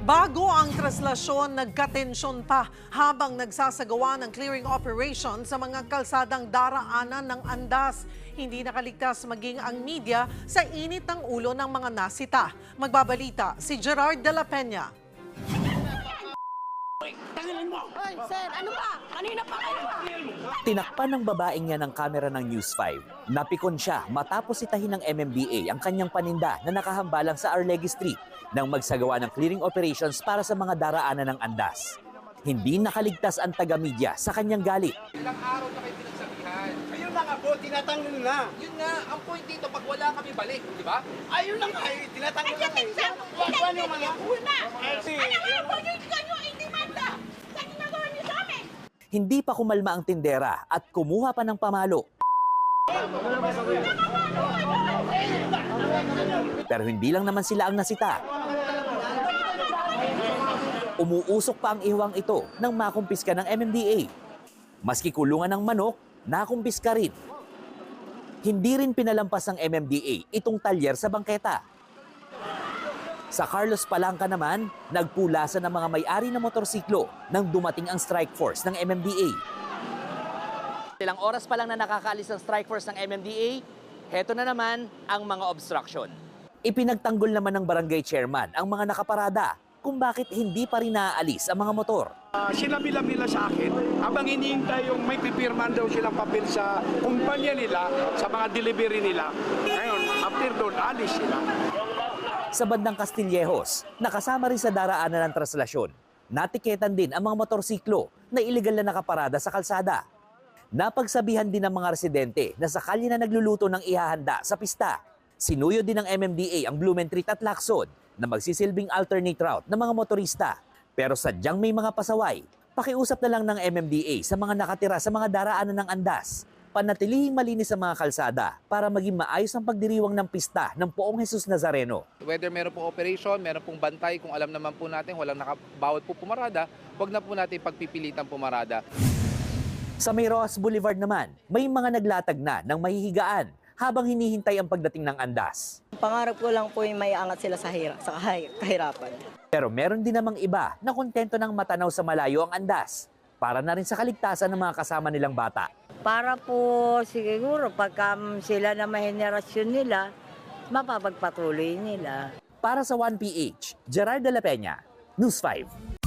Bago ang traslasyon, nagkatensyon pa habang nagsasagawa ng clearing operation sa mga kalsadang daraanan ng Andas. Hindi nakaligtas maging ang media sa init ng ulo ng mga nasita. Magbabalita si Gerard de la Peña. Hoy, sir, ano ba? Kanina pa kayo ba? Tinakpan ng babaeng yan ng kamera ng News 5. Napikon siya matapos sitahin ng MMDA ang kanyang paninda na nakahambalang sa Arlegui Street nang magsagawa ng clearing operations para sa mga daraanan ng Andas. Hindi nakaligtas ang taga-media sa kanyang galit. Ilang araw na kayo pinagsabihan. Ayun na nga po, tinatanggal na. Yun nga, ang point dito, pag wala kami balik, di ba? Ayun na nga, tinatanggal na. Wag yung mga... Hindi pa kumalma ang tindera at kumuha pa ng pamalo. Pero hindi lang naman sila ang nasita. Umuusok pa ang iwang ito nang makumpiska ng MMDA. Maski kulungan ng manok, nakumpiska rin. Hindi rin pinalampas ng MMDA itong talyer sa bangketa. Sa Carlos Palanca naman, nagpulasan ng mga may-ari ng motorsiklo nang dumating ang strike force ng MMDA. Ilang oras pa lang na nakakaalis ang strike force ng MMDA, heto na naman ang mga obstruction. Ipinagtanggol naman ng barangay chairman ang mga nakaparada kung bakit hindi pa rin naaalis ang mga motor. Sinabi nila sa akin, habang iniintay yung may pipirman daw silang papel sa kumpanya nila, sa mga delivery nila. Ngayon, after doon, alis sila. Sa bandang Castillejos, nakasama rin sa daraanan ng traslasyon. Natiketan din ang mga motorsiklo na iligal na nakaparada sa kalsada. Napagsabihan din ng mga residente na sakali na nagluluto ng ihahanda sa pista. Sinuyo din ng MMDA ang Blumentritt at Lacson na magsisilbing alternate route ng mga motorista. Pero sadyang may mga pasaway, pakiusap na lang ng MMDA sa mga nakatira sa mga daraanan ng Andas. Panatilihing malinis ang mga kalsada para maging maayos ang pagdiriwang ng pista ng Poong Jesus Nazareno. Whether meron pong operation, meron pong bantay, kung alam naman po natin walang bawal po pumarada, wag na po natin pagpipilitan pumarada. Sa May Rojas Boulevard naman, may mga naglatag na ng mahihigaan habang hinihintay ang pagdating ng Andas. Pangarap ko lang po yung may angat sila sa kahirapan. Pero meron din namang iba na kontento ng matanaw sa malayo ang Andas para na rin sa kaligtasan ng mga kasama nilang bata. Para po siguro pagka sila na mahenerasyon nila, mapapagpatuloy nila. Para sa 1PH, Gerard de la Peña, News 5.